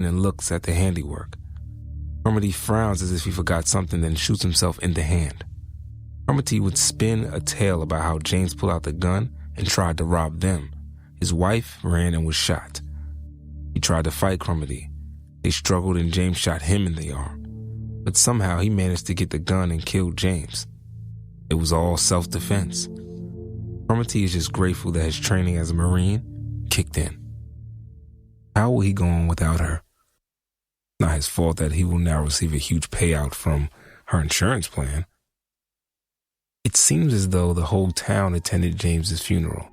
and then looks at the handiwork. Crumity frowns as if he forgot something, then shoots himself in the hand. Crumity would spin a tale about how James pulled out the gun and tried to rob them. His wife ran and was shot. He tried to fight Crumity. They struggled and James shot him in the arm. But somehow he managed to get the gun and killed James. It was all self-defense. Crumity is just grateful that his training as a Marine kicked in. How will he go on without her? It's not his fault that he will now receive a huge payout from her insurance plan. It seems as though the whole town attended James's funeral.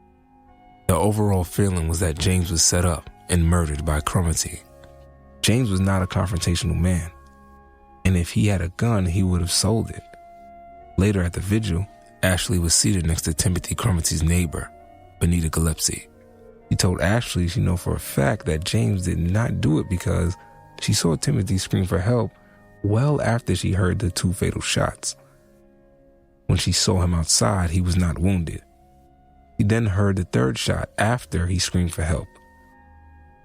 The overall feeling was that James was set up and murdered by Crumity. James was not a confrontational man, and if he had a gun, he would have sold it. Later at the vigil, Ashley was seated next to Timothy Crumity's neighbor, Benita Gillespie. She told Ashley she knew for a fact that James did not do it because she saw Timothy scream for help well after she heard the 2 fatal shots. When she saw him outside, he was not wounded. She then heard the 3rd shot after he screamed for help.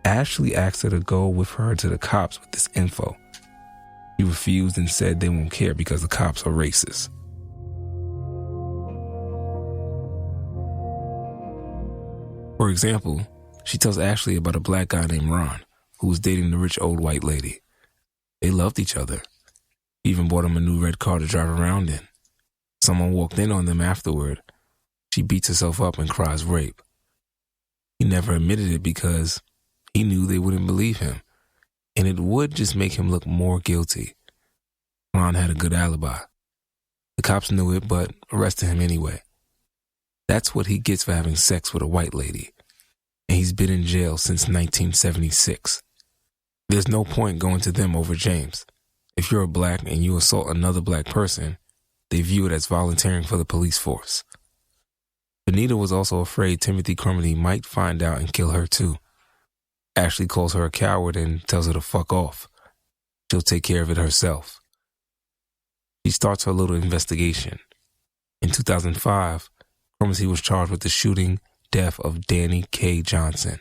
Ashley asked her to go with her to the cops with this info. He refused and said they won't care because the cops are racist. For example, she tells Ashley about a black guy named Ron, who was dating the rich old white lady. They loved each other. He even bought him a new red car to drive around in. Someone walked in on them afterward. She beats herself up and cries rape. He never admitted it because he knew they wouldn't believe him, and it would just make him look more guilty. Ron had a good alibi. The cops knew it, but arrested him anyway. That's what he gets for having sex with a white lady, and he's been in jail since 1976. There's no point going to them over James. If you're a black and you assault another black person, they view it as volunteering for the police force. Benita was also afraid Timothy Crumity might find out and kill her too. Ashley calls her a coward and tells her to fuck off. She'll take care of it herself. She starts her little investigation. In 2005, Crumity was charged with the shooting death of Danny K. Johnson.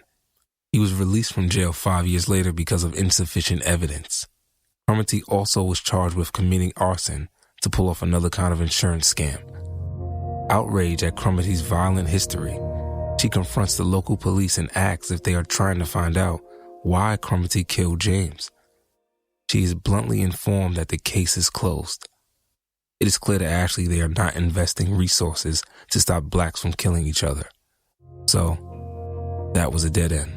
He was released from jail 5 years later because of insufficient evidence. Crumity also was charged with committing arson to pull off another kind of insurance scam. Outraged at Crumity's violent history, she confronts the local police and asks if they are trying to find out why Crumity killed James. She is bluntly informed that the case is closed. It is clear to Ashley they are not investing resources to stop blacks from killing each other. So, that was a dead end.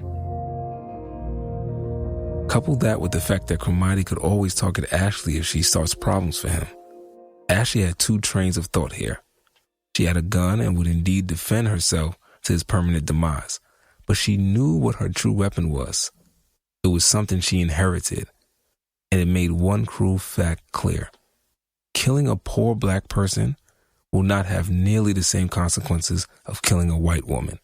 Couple that with the fact that Crumity could always target Ashley if she starts problems for him. Ashley had 2 trains of thought here. She had a gun and would indeed defend herself to his permanent demise, but she knew what her true weapon was. It was something she inherited, and it made one cruel fact clear. Killing a poor black person will not have nearly the same consequences of killing a white woman.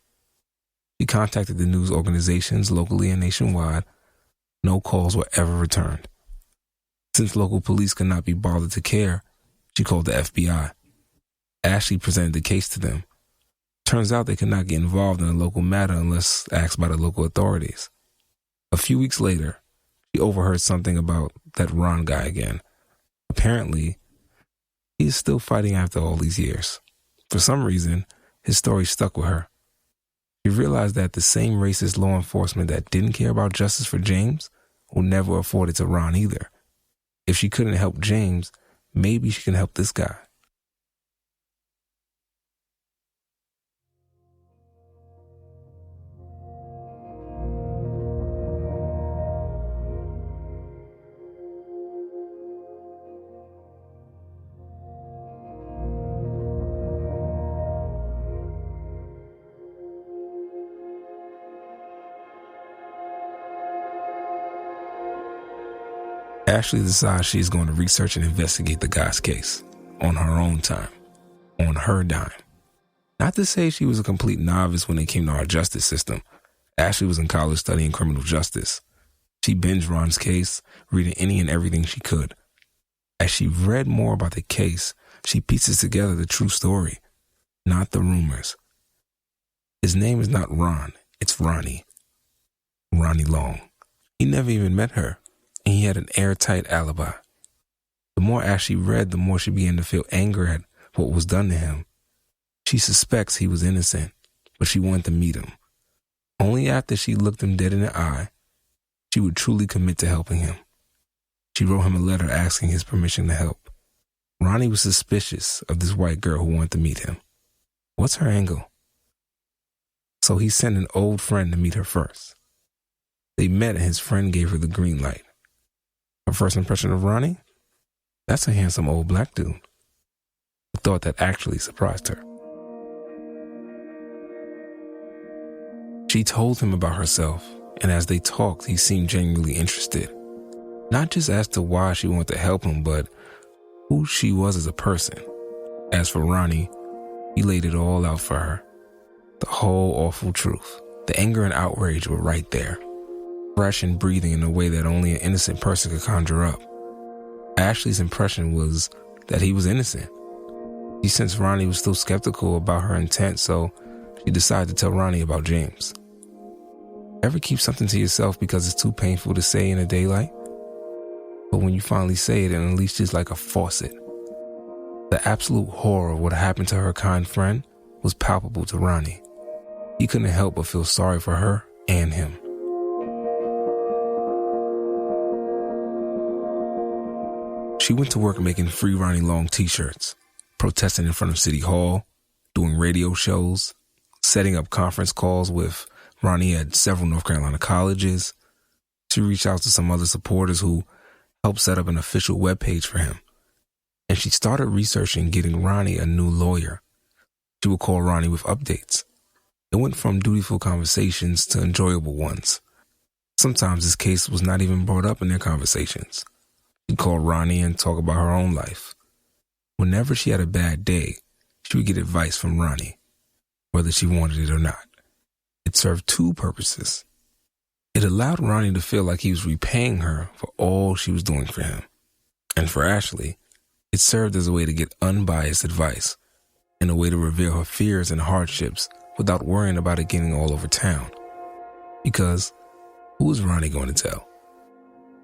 She contacted the news organizations locally and nationwide. No calls were ever returned. Since local police could not be bothered to care, she called the FBI. Ashley presented the case to them. Turns out they could not get involved in a local matter unless asked by the local authorities. A few weeks later, she overheard something about that Ron guy again. Apparently, he is still fighting after all these years. For some reason, his story stuck with her. She realized that the same racist law enforcement that didn't care about justice for James will never afford it to Ron either. If she couldn't help James, maybe she can help this guy. Ashley decides she's going to research and investigate the guy's case on her own time, on her dime. Not to say she was a complete novice when it came to our justice system. Ashley was in college studying criminal justice. She binged Ron's case, reading any and everything she could. As she read more about the case, she pieces together the true story, not the rumors. His name is not Ron, it's Ronnie. Ronnie Long. He never even met her, and he had an airtight alibi. The more Ashley read, the more she began to feel anger at what was done to him. She suspects he was innocent, but she wanted to meet him. Only after she looked him dead in the eye, she would truly commit to helping him. She wrote him a letter asking his permission to help. Ronnie was suspicious of this white girl who wanted to meet him. What's her angle? So he sent an old friend to meet her first. They met and his friend gave her the green light. Her first impression of Ronnie? That's a handsome old black dude. A thought that actually surprised her. She told him about herself, and as they talked, he seemed genuinely interested. Not just as to why she wanted to help him, but who she was as a person. As for Ronnie, he laid it all out for her. The whole awful truth. The anger and outrage were right there, fresh and breathing in a way that only an innocent person could conjure up. Ashley's impression was that he was innocent. She sensed Ronnie was still skeptical about her intent, so she decided to tell Ronnie about James. Ever keep something to yourself because it's too painful to say in the daylight? But when you finally say it, it unleashes like a faucet. The absolute horror of what happened to her kind friend was palpable to Ronnie. He couldn't help but feel sorry for her and him. She went to work making Free Ronnie Long t-shirts, protesting in front of City Hall, doing radio shows, setting up conference calls with Ronnie at several North Carolina colleges. She reached out to some other supporters who helped set up an official webpage for him. And she started researching getting Ronnie a new lawyer. She would call Ronnie with updates. It went from dutiful conversations to enjoyable ones. Sometimes his case was not even brought up in their conversations. She'd call Ronnie and talk about her own life. Whenever she had a bad day, she would get advice from Ronnie, whether she wanted it or not. It served two purposes. It allowed Ronnie to feel like he was repaying her for all she was doing for him. And for Ashley, it served as a way to get unbiased advice and a way to reveal her fears and hardships without worrying about it getting all over town. Because who was Ronnie going to tell?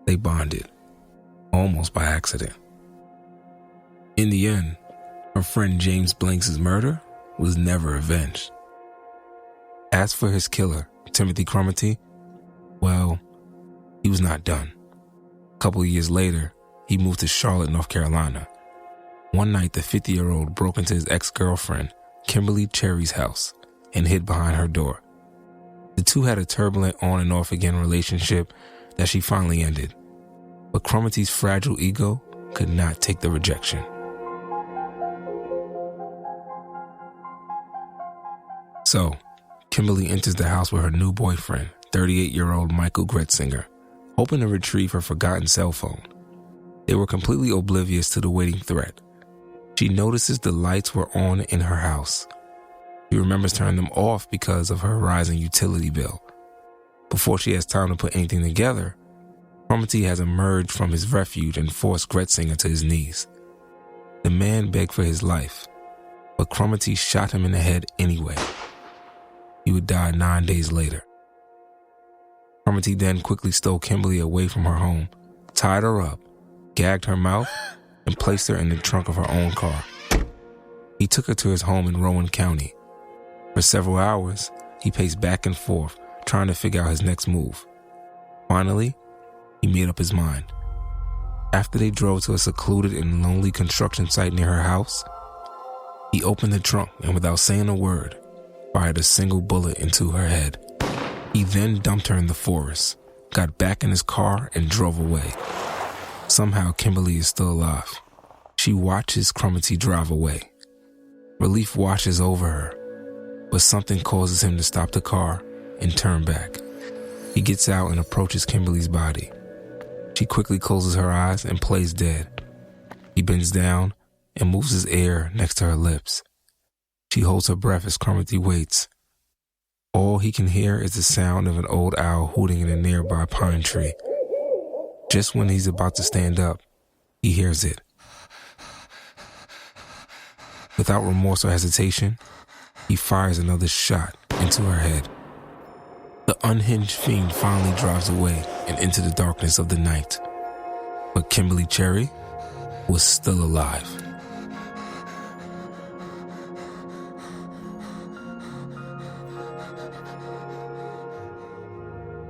They bonded, almost by accident. In the end, her friend James Blanks' murder was never avenged. As for his killer, Timothy Cromartie, well, he was not done. A couple of years later, he moved to Charlotte, North Carolina. One night, the 50-year-old broke into his ex-girlfriend, Kimberly Cherry's house, and hid behind her door. The two had a turbulent on and off again relationship that she finally ended. But Cromartie's fragile ego could not take the rejection. So, Kimberly enters the house with her new boyfriend, 38-year-old Michael Gretzinger, hoping to retrieve her forgotten cell phone. They were completely oblivious to the waiting threat. She notices the lights were on in her house. She remembers turning them off because of her rising utility bill. Before she has time to put anything together, Cromartie has emerged from his refuge and forced Gretzinger to his knees. The man begged for his life, but Cromartie shot him in the head anyway. He would die 9 days later. Cromartie then quickly stole Kimberly away from her home, tied her up, gagged her mouth, and placed her in the trunk of her own car. He took her to his home in Rowan County. For several hours, he paced back and forth, trying to figure out his next move. Finally, he made up his mind. After they drove to a secluded and lonely construction site near her house, he opened the trunk and without saying a word, fired a single bullet into her head. He then dumped her in the forest, got back in his car, and drove away. Somehow, Kimberly is still alive. She watches Cromartie drive away. Relief washes over her, but something causes him to stop the car and turn back. He gets out and approaches Kimberly's body. She quickly closes her eyes and plays dead. He bends down and moves his ear next to her lips. She holds her breath as Cromartie waits. All he can hear is the sound of an old owl hooting in a nearby pine tree. Just when he's about to stand up, he hears it. Without remorse or hesitation, he fires another shot into her head. The unhinged fiend finally drives away and into the darkness of the night. But Kimberly Cherry was still alive.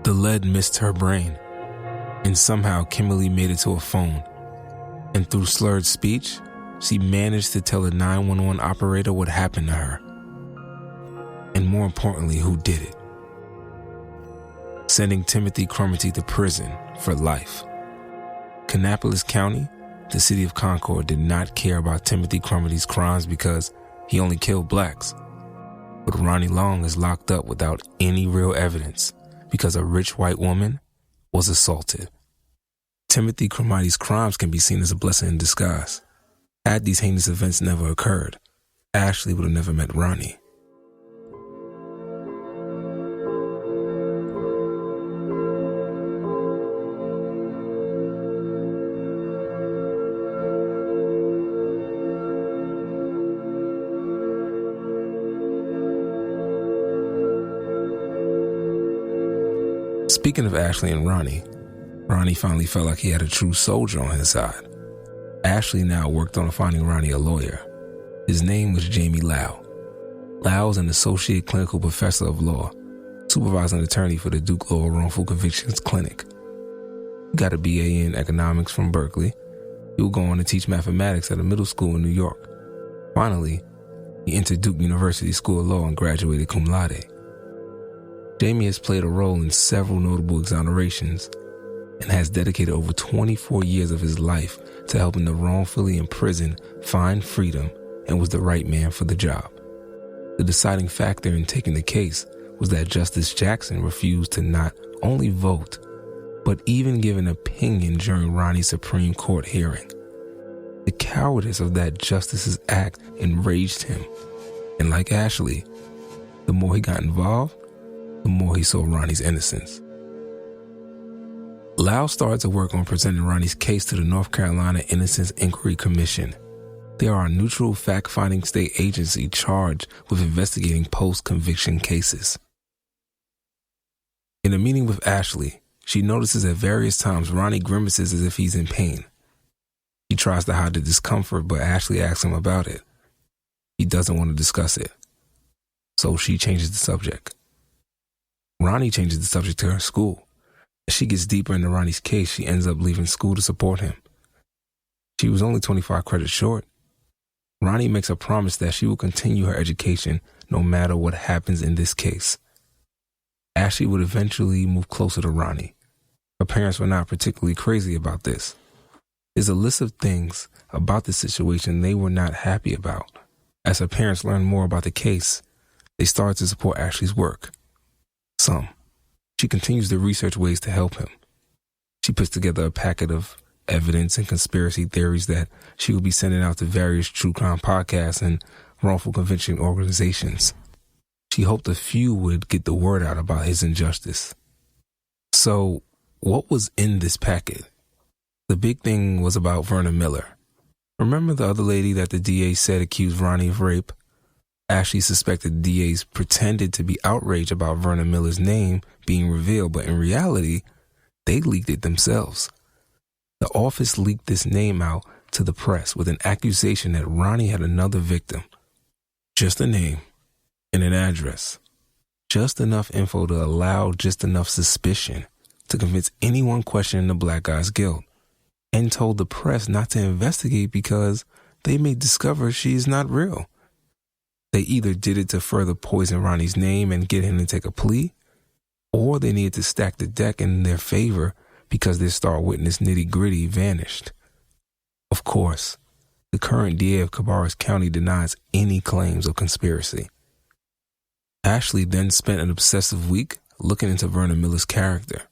The lead missed her brain, and somehow Kimberly made it to a phone. And through slurred speech, she managed to tell the 911 operator what happened to her. And more importantly, who did it. Sending Timothy Crumity to prison for life. Kannapolis County, the city of Concord, did not care about Timothy Crumity's crimes because he only killed blacks. But Ronnie Long is locked up without any real evidence because a rich white woman was assaulted. Timothy Crumity's crimes can be seen as a blessing in disguise. Had these heinous events never occurred, Ashley would have never met Ronnie. Speaking of Ashley and Ronnie finally felt like he had a true soldier on his side. Ashley now worked on finding Ronnie a lawyer. His name was Jamie Lau. Lau is an associate clinical professor of law, supervising attorney for the Duke Law Wrongful Convictions Clinic. He got a BA in economics from Berkeley. He would go on to teach mathematics at a middle school in New York. Finally, he entered Duke University School of Law and graduated cum laude. Jamie has played a role in several notable exonerations and has dedicated over 24 years of his life to helping the wrongfully imprisoned find freedom and was the right man for the job. The deciding factor in taking the case was that Justice Jackson refused to not only vote, but even give an opinion during Ronnie's Supreme Court hearing. The cowardice of that justice's act enraged him, and like Ashley, the more he got involved, the more he saw Ronnie's innocence. Lau started to work on presenting Ronnie's case to the North Carolina Innocence Inquiry Commission. They are a neutral fact-finding state agency charged with investigating post-conviction cases. In a meeting with Ashley, she notices at various times Ronnie grimaces as if he's in pain. He tries to hide the discomfort, but Ashley asks him about it. He doesn't want to discuss it, so she changes the subject. Ronnie changes the subject to her school. As she gets deeper into Ronnie's case, she ends up leaving school to support him. She was only 25 credits short. Ronnie makes a promise that she will continue her education no matter what happens in this case. Ashley would eventually move closer to Ronnie. Her parents were not particularly crazy about this. There's a list of things about the situation they were not happy about. As her parents learned more about the case, they started to support Ashley's work. Some. She continues to research ways to help him. She puts together a packet of evidence and conspiracy theories that she will be sending out to various true crime podcasts and wrongful conviction organizations. She hoped a few would get the word out about his injustice. So, what was in this packet? The big thing was about Verna Miller. Remember the other lady that the DA said accused Ronnie of rape? Ashley suspected the DAs pretended to be outraged about Verna Miller's name being revealed, but in reality, they leaked it themselves. The office leaked this name out to the press with an accusation that Ronnie had another victim. Just a name and an address. Just enough info to allow just enough suspicion to convince anyone questioning the black guy's guilt, and told the press not to investigate because they may discover she's not real. They either did it to further poison Ronnie's name and get him to take a plea, or they needed to stack the deck in their favor because their star witness nitty-gritty vanished. Of course, the current DA of Cabarrus County denies any claims of conspiracy. Ashley then spent an obsessive week looking into Verna Miller's character.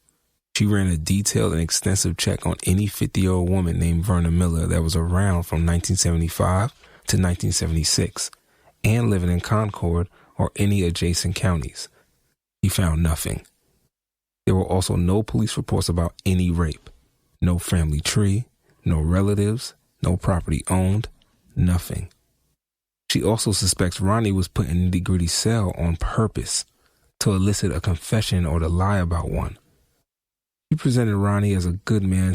She ran a detailed and extensive check on any 50-year-old woman named Verna Miller that was around from 1975 to 1976 and living in Concord or any adjacent counties. He found nothing. There were also no police reports about any rape, no family tree, no relatives, no property owned, nothing. She also suspects Ronnie was put in a nitty-gritty cell on purpose to elicit a confession or to lie about one. She presented Ronnie as a good man